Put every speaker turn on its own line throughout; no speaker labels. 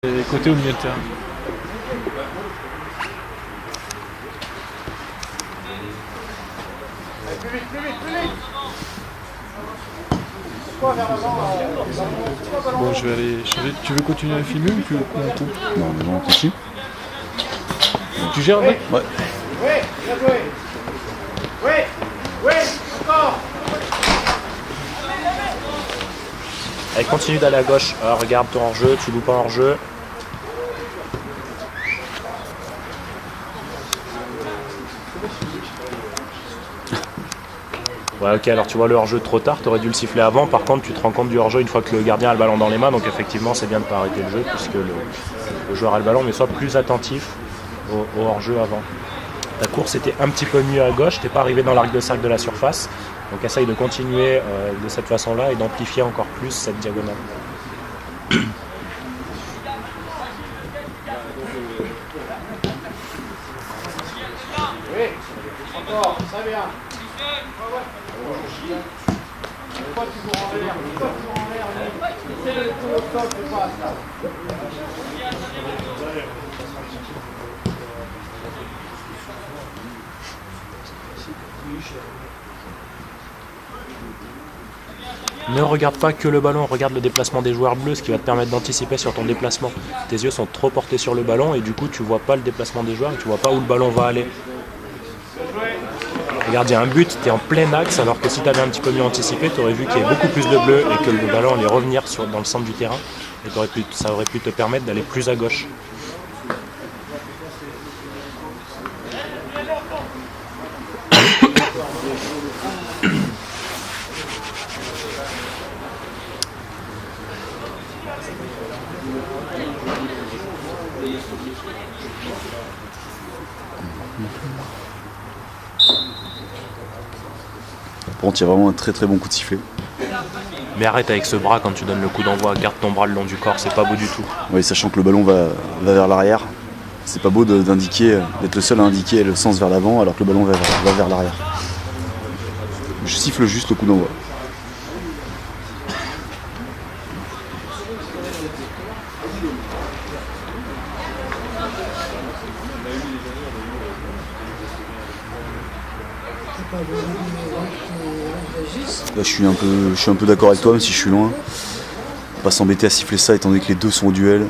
Et côté au milieu de terrain. Bon, je vais aller changer. Tu veux continuer à filmer ou qu'on coupe?
Non, mais non, on continue.
Tu gères, mec?
Ouais.
Oui, bien joué. Oui, oui, encore.
Allez, continue d'aller à gauche. Regarde ton hors-jeu, tu loues pas hors-jeu. Ouais, ok, alors tu vois le hors-jeu trop tard, tu aurais dû le siffler avant. Par contre, tu te rends compte du hors-jeu une fois que le gardien a le ballon dans les mains. Donc effectivement, c'est bien de ne pas arrêter le jeu puisque le joueur a le ballon, mais sois plus attentif au hors-jeu avant. Ta course était un petit peu mieux à gauche, t'es pas arrivé dans l'arc de cercle de la surface. Donc essaye de continuer de cette façon-là et d'amplifier encore plus cette diagonale.
Oui, encore, très bien. Pourquoi tu cours en l'air? Pourquoi tu cours en l'air? C'est le coup au top, c'est pas ça.
Ne regarde pas que le ballon, regarde le déplacement des joueurs bleus, ce qui va te permettre d'anticiper sur ton déplacement. Tes yeux sont trop portés sur le ballon et du coup tu vois pas le déplacement des joueurs et tu vois pas où le ballon va aller. Regarde, il y a un but, tu es en plein axe, alors que si tu avais un petit peu mieux anticipé, tu aurais vu qu'il y avait beaucoup plus de bleus et que le ballon allait revenir dans le centre du terrain. Et ça aurait pu te permettre d'aller plus à gauche.
Par contre, il y a vraiment un très très bon coup de sifflet.
Mais arrête avec ce bras quand tu donnes le coup d'envoi, garde ton bras le long du corps, c'est pas beau du tout.
Oui, sachant que le ballon va vers l'arrière. C'est pas beau d'indiquer, d'être le seul à indiquer le sens vers l'avant alors que le ballon va vers l'arrière. Je siffle juste le coup d'envoi. Là, je suis un peu d'accord avec toi, même si je suis loin. Pas s'embêter à siffler ça étant donné que les deux sont au duel.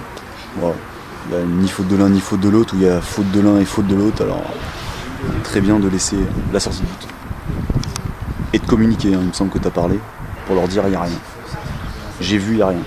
Voilà. Il n'y a ni faute de l'un ni faute de l'autre, ou il y a faute de l'un et faute de l'autre. Alors, très bien de laisser la sortie de but. Et de communiquer, hein. Il me semble que tu as parlé, pour leur dire il n'y a rien. J'ai vu, il n'y a rien.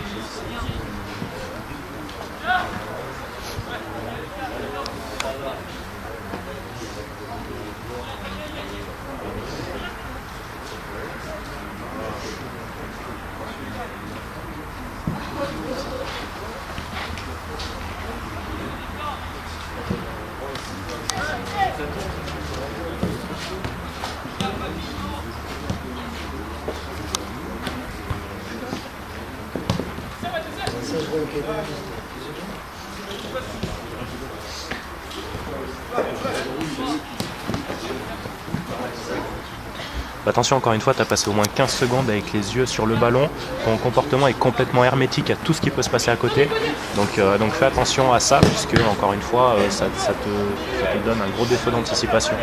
Attention, encore une fois, tu as passé au moins 15 secondes avec les yeux sur le ballon. Ton comportement est complètement hermétique à tout ce qui peut se passer à côté. Donc fais attention à ça, puisque, encore une fois, ça te donne un gros défaut d'anticipation.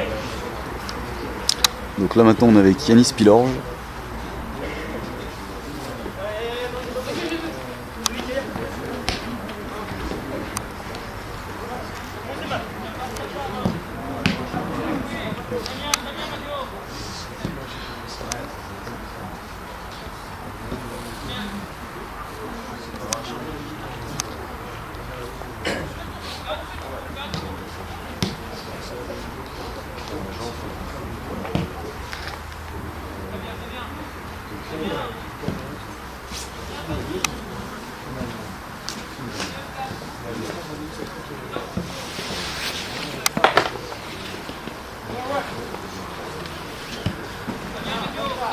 Donc là maintenant on est avec Yanis Pilorge.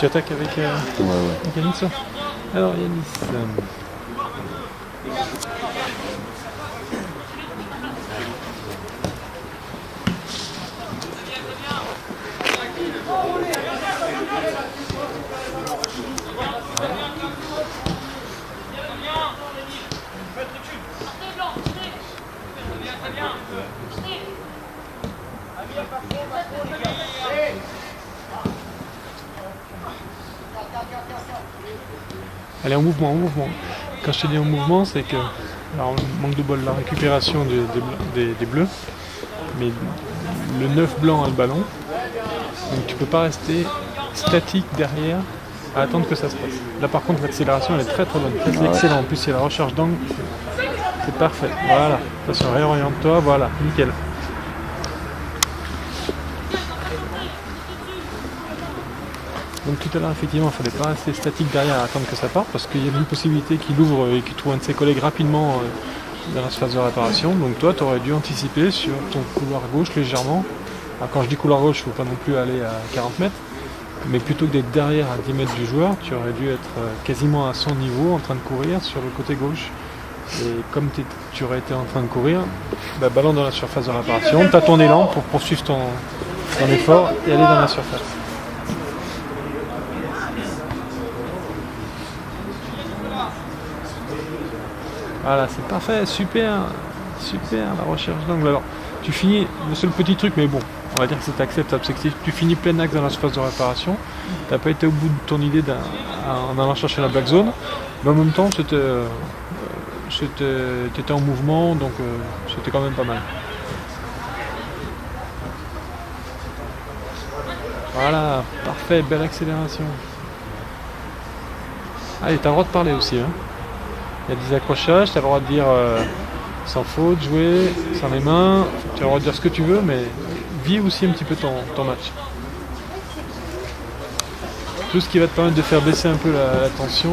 Tu attaques avec Yanis, ça? Alors Yanis... Allez, en mouvement, en mouvement. Quand je te dis en mouvement, c'est que, alors manque de bol, la récupération des bleus, mais le 9 blanc a le ballon, donc tu peux pas rester statique derrière à attendre que ça se passe. Là par contre l'accélération elle est très très bonne, c'est excellent, en plus il y a la recherche d'angle, c'est parfait, voilà, attention, réoriente-toi, voilà, nickel. Donc tout à l'heure effectivement il ne fallait pas rester statique derrière à attendre que ça parte parce qu'il y a une possibilité qu'il ouvre et qu'il trouve un de ses collègues rapidement dans la phase de réparation. Donc toi tu aurais dû anticiper sur ton couloir gauche légèrement. Alors quand je dis couloir gauche, il ne faut pas non plus aller à 40 mètres, mais plutôt que d'être derrière à 10 mètres du joueur, tu aurais dû être quasiment à son niveau en train de courir sur le côté gauche. Et comme tu aurais été en train de courir, bah, ballon dans la surface de réparation, tu as ton élan pour poursuivre ton effort et aller dans la surface. Voilà, c'est parfait, super, super la recherche d'angle. Alors, tu finis, le seul petit truc, mais bon, on va dire que c'est acceptable, c'est que tu finis plein axe dans la surface de réparation, tu n'as pas été au bout de ton idée en allant chercher la black zone, mais en même temps, tu étais en mouvement, donc c'était quand même pas mal. Voilà, parfait, belle accélération. Allez, tu as le droit de parler aussi, hein. Il y a des accrochages, tu as le droit de dire sans faute, jouer, sans les mains, tu as le droit de dire ce que tu veux, mais vis aussi un petit peu ton match. Tout ce qui va te permettre de faire baisser un peu la tension,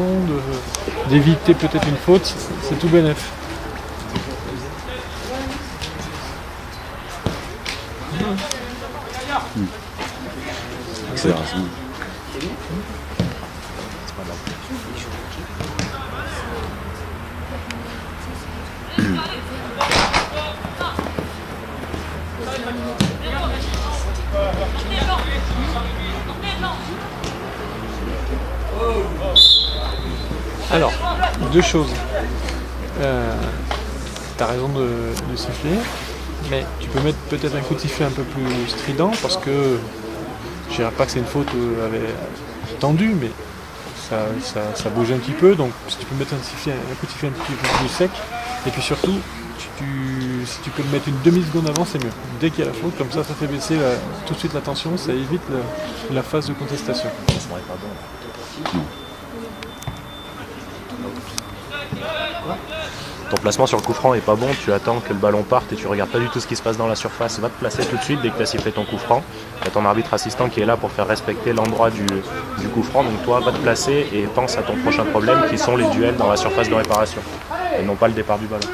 d'éviter peut-être une faute, c'est tout bénef.
Accélération.
Alors, deux choses. Tu as raison de siffler, mais tu peux mettre peut-être un coup de sifflet un peu plus strident parce que je dirais pas que c'est une faute tendue, mais ça bouge un petit peu, donc si tu peux mettre un coup de sifflet un petit peu plus sec, et puis surtout, si tu peux le mettre une demi-seconde avant, c'est mieux. Dès qu'il y a la faute, comme ça fait baisser tout de suite la tension, ça évite la phase de contestation.
Ton placement sur le coup franc est pas bon, tu attends que le ballon parte et tu regardes pas du tout ce qui se passe dans la surface. Va te placer tout de suite dès que tu as sifflé ton coup franc. Tu as ton arbitre assistant qui est là pour faire respecter l'endroit du coup franc. Donc toi, va te placer et pense à ton prochain problème qui sont les duels dans la surface de réparation et non pas le départ du ballon.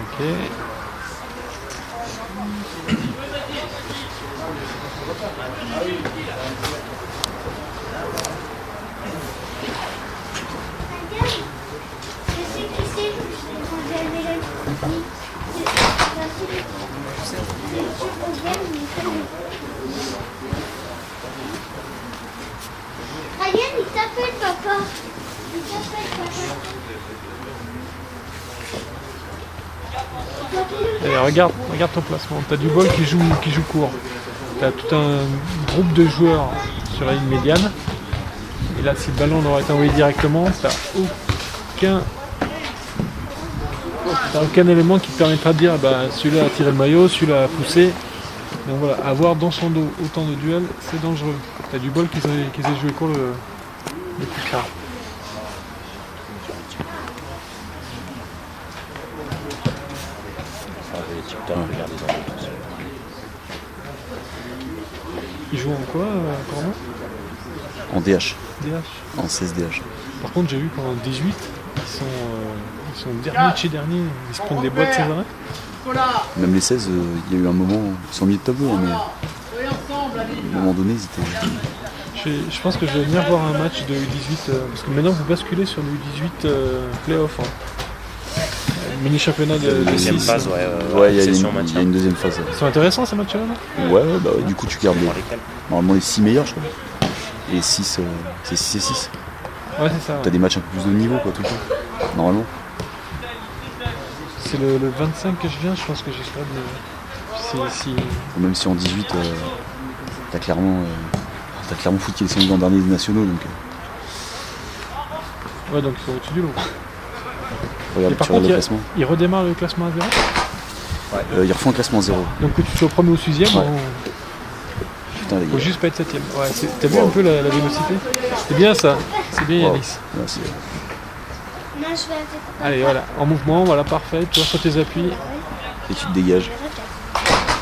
Ok.
Ryan, il t'appelle papa. Il t'appelle papa.
Allez, regarde ton placement. Tu as du bol qui joue court. Tu as tout un groupe de joueurs sur la ligne médiane. Et là, si le ballon aurait été envoyé directement, tu n'as aucun élément qui te permettra de dire bah, celui-là a tiré le maillot, celui-là a poussé. Donc voilà, avoir dans son dos autant de duels, c'est dangereux. Tu as du bol qu'ils aient joué court le plus clair. Ils jouent en quoi, Corneau ?
En DH.
DH.
En 16 DH.
Par contre, j'ai vu qu'en 18, Ils sont derniers de chez derniers, ils se prennent des boîtes sans arrêt.
Nicolas,
Même les 16, il y a eu un moment, ils sont mis de tableau, hein, mais
soyez ensemble, allez.
à un moment donné, ils étaient.
Je pense que je vais venir voir un match de U18, parce que maintenant vous basculez sur le U18 playoff. Hein. Mini championnat de
Deuxième
6.
phase,
Ouais, il y a
session
une
maintien.
deuxième phase.
Ils sont intéressants ces matchs-là, non?
Ouais, bah ouais, du coup, tu gardes
Dans lesquels
normalement les 6 meilleurs, je crois. Et 6, c'est 6 et 6.
Ouais, c'est ça.
T'as
Ouais.
des matchs un peu plus de niveau, quoi, tout le temps. Normalement.
C'est le 25 que je viens, je pense que j'espère de. Si...
Même si en 18, t'as clairement Foot qui est descendu dans le dernier des nationaux, donc
Ouais, donc ils sont au-dessus du lot. Et
regarde,
par
tu regardes
contre,
le classement.
il redémarre le classement à 0.
Ils refont un classement à 0.
Donc que tu sois au premier ou au 6ème,
Ouais. Putain, les
faut
gars.
juste pas être 7ème. Ouais, t'as vu un peu la vélocité? C'est bien ça, c'est bien
Wow.
Yanis.
Ouais, c'est-
Non, je vais avec papa.
Allez, voilà, en mouvement, voilà, parfait. Toi sur tes appuis,
Et tu te dégages.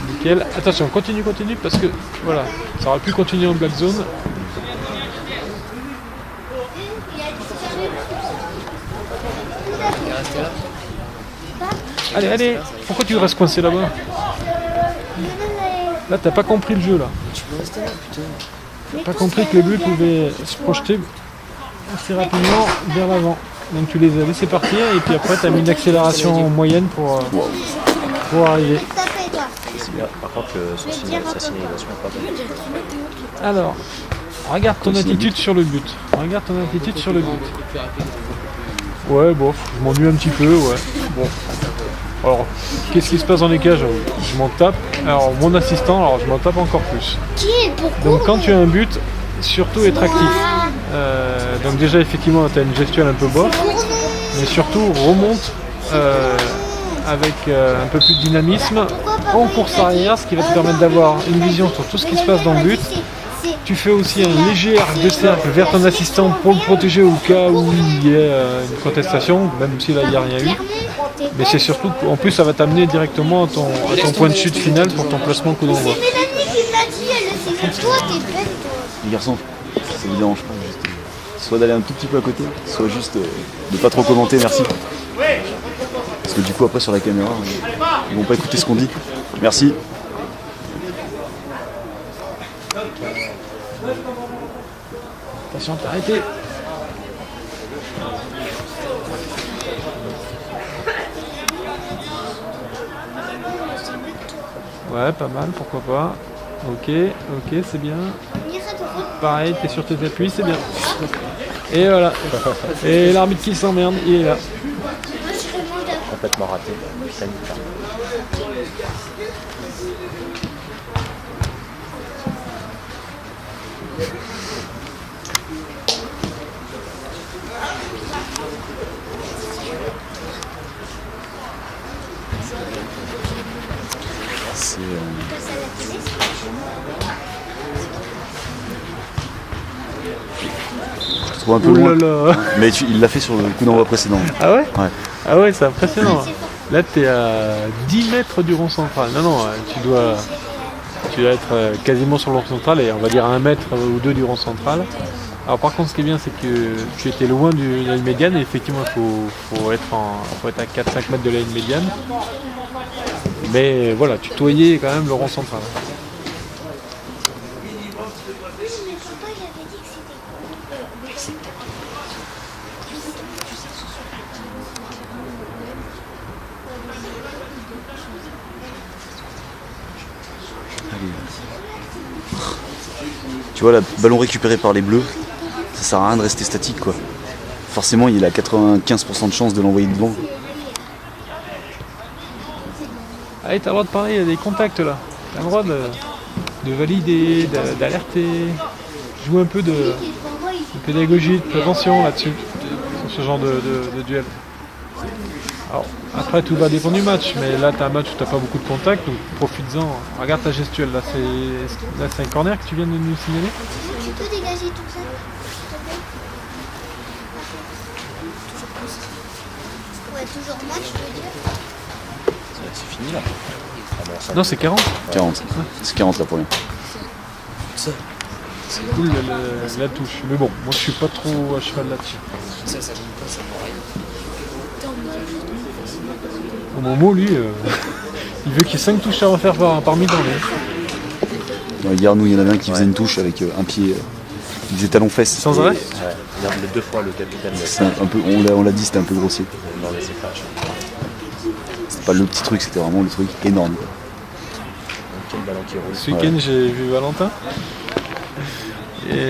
nickel. Attention, continue, parce que voilà, ça aurait pu continuer en black zone. Allez, pourquoi tu restes coincé là-bas? Là, t'as pas compris le jeu là. T'as pas compris que le but pouvait se projeter assez rapidement vers l'avant. Donc tu les as laissés partir et puis après t'as mis une accélération moyenne pour arriver.
Tapez, toi.
C'est bien. Par contre, sa signalisation est pas bonne.
Alors, regarde ton attitude sur le but. Regarde ton attitude sur le but. Ouais, bof, je m'ennuie un petit peu, ouais. Bon. Alors, qu'est-ce qui se passe dans les cages? Je m'en tape. Alors, mon assistant, alors je m'en tape encore plus.
Qui est pourquoi?
Donc, quand tu as un but, surtout être actif. Donc, déjà, effectivement, tu as une gestuelle un peu bof. Mais surtout, remonte avec un peu plus de dynamisme en course arrière, ce qui va te permettre d'avoir une vision sur tout ce qui se passe dans le but. Tu fais aussi un léger arc de cercle vers ton assistant pour le protéger au cas où il y ait une contestation, même si là il n'y a rien eu. Mais c'est surtout qu'en plus ça va t'amener directement à ton point de chute final pour ton placement coup d'envoi.
C'est Mélanie qui l'a dit, elle le sait. Toi, t'es bête, toi.
Les garçons, ça vous dérange pas juste, soit d'aller un tout petit peu à côté, soit juste de pas trop commenter, merci. Parce que du coup après sur la caméra, ils vont pas écouter ce qu'on dit. Merci.
Attention, t'as arrêté. Ouais, pas mal, pourquoi pas. Ok, c'est bien. Pareil, t'es sur tes appuis, c'est bien. Et voilà. Et l'arbitre qui s'emmerde, il est là.
Complètement raté. Sanitaire.
C'est je trouve un peu
Ouh
loin.
là là.
Mais il l'a fait sur le coup d'envoi précédent.
Ah ouais?
Ouais.
Ah ouais, c'est impressionnant. Là, t'es à 10 mètres du rond central. Non, tu dois être quasiment sur le rond central et on va dire à 1 mètre ou 2 du rond central. Alors par contre, ce qui est bien, c'est que tu étais loin de la ligne médiane et effectivement, il faut être à 4-5 mètres de la ligne médiane. Mais voilà, tu toyais quand même le rond central.
Tu vois, le ballon récupéré par les bleus, ça sert à rien de rester statique, quoi. Forcément, il a 95% de chance de l'envoyer devant.
Allez, t'as le droit de parler, il y a des contacts là. T'as le droit de valider, d'alerter. Joue un peu de pédagogie, de prévention là-dessus, sur ce genre de duel. Alors, après, tout va dépendre du match, mais là, t'as un match où t'as pas beaucoup de contacts, donc profites-en. Regarde ta gestuelle, là, c'est un corner que tu viens de nous signaler.
Tu peux dégager tout ça? Ouais, toujours match, je veux dire.
C'est fini là.
Non, c'est 40.
40. C'est 40 là pour rien.
C'est cool la touche. Mais bon, moi je suis pas trop à cheval là-dessus. Au Momo, lui, il veut qu'il y ait 5 touches à refaire par mi-temps.
Ouais, hier, nous, il y en avait un qui faisait une touche avec un pied. Il faisait talon-fesse.
Sans arrêt.
Ouais, regarde les 2 fois le capitaine.
C'est un peu, on l'a dit, c'était un peu grossier.
Dans les sifflages.
C'était pas le petit truc, c'était vraiment le truc énorme. Quoi.
Quel ballon qui roule.
Ce week-end, j'ai vu Valentin. Et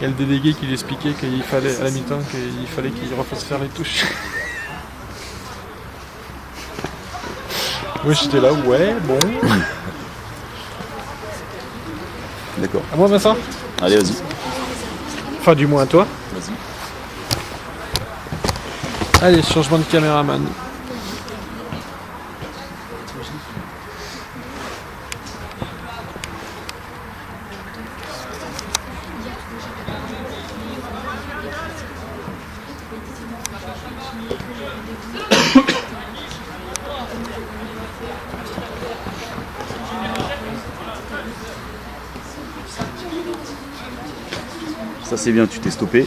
il y a le délégué qui lui expliquait qu'il fallait, à la mi-temps, qu'il fallait qu'il refasse faire les touches. Moi j'étais là, ouais, bon.
D'accord.
À moi, Vincent?
Allez, vas-y.
Enfin, du moins à toi.
Vas-y.
Allez, changement de caméraman.
Ça c'est bien, tu t'es stoppé.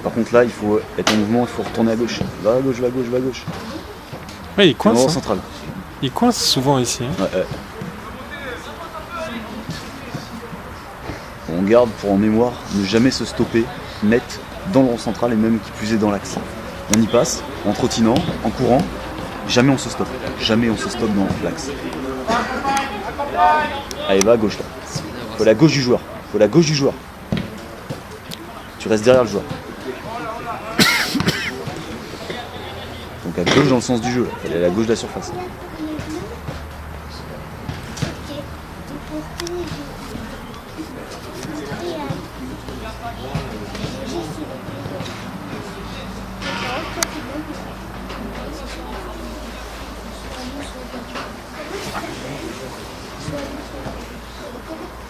Par contre là, il faut être en mouvement, il faut retourner à gauche. Va à gauche, va à gauche, va à gauche.
Ouais, il coince. Hein.
Central.
Il coince souvent ici. Hein.
Ouais. On garde pour en mémoire ne jamais se stopper net dans le rond central et même qui plus est dans l'axe. On y passe en trottinant, en courant. Jamais on se stoppe. Jamais on se stoppe dans l'axe. Allez, va à gauche là. Faut la gauche du joueur. Faut la gauche du joueur. Tu restes derrière le joueur. Donc à gauche dans le sens du jeu. Elle est à la gauche de la surface.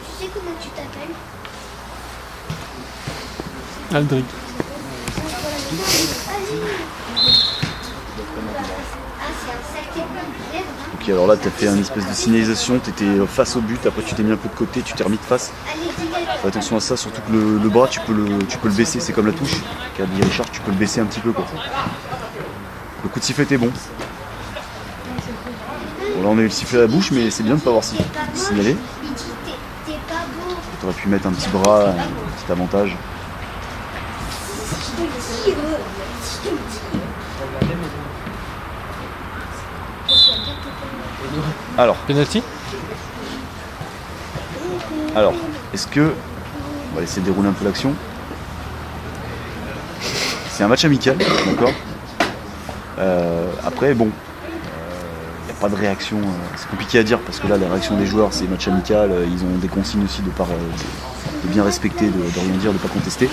Tu sais comment tu t'appelles?
Aldric.
Ok, alors là tu as fait une espèce de signalisation, tu étais face au but, après tu t'es mis un peu de côté, tu t'es remis de face. Fais attention à ça, surtout que le bras tu peux le baisser, c'est comme la touche qu'a dit Richard, tu peux le baisser un petit peu quoi. Le coup de sifflet était bon. Bon là on a eu le sifflet à la bouche, mais c'est bien de ne pas avoir signalé. Tu aurais pu mettre un petit bras, un petit avantage. Alors,
Penalty.
Alors, est-ce que... On va laisser dérouler un peu l'action. C'est un match amical, d'accord. Après, bon, il n'y a pas de réaction. C'est compliqué à dire parce que là, la réaction des joueurs, c'est match amical. Ils ont des consignes aussi de bien respecter, de rien dire, de ne pas contester.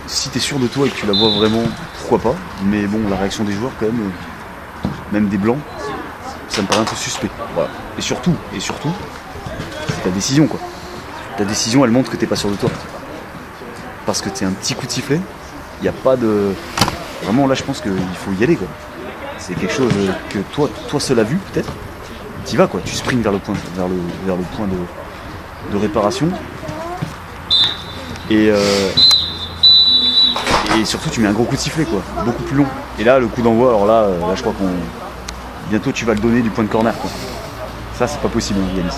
Si tu es sûr de toi et que tu la vois vraiment, pourquoi pas. Mais bon, la réaction des joueurs, quand même des blancs, ça me paraît un peu suspect. Voilà. Et surtout, c'est ta décision quoi. Ta décision elle montre que t'es pas sûr de toi. Parce que t'es un petit coup de sifflet, il n'y a pas de. Vraiment là je pense qu'il faut y aller quoi. C'est quelque chose que toi seul a vu peut-être. T'y vas quoi, tu sprints vers le point, vers le point de réparation. Et surtout tu mets un gros coup de sifflet quoi, beaucoup plus long. Et là le coup d'envoi, alors là je crois qu'on. Bientôt tu vas le donner du point de corner quoi. Ça c'est pas possible hein, Yanis.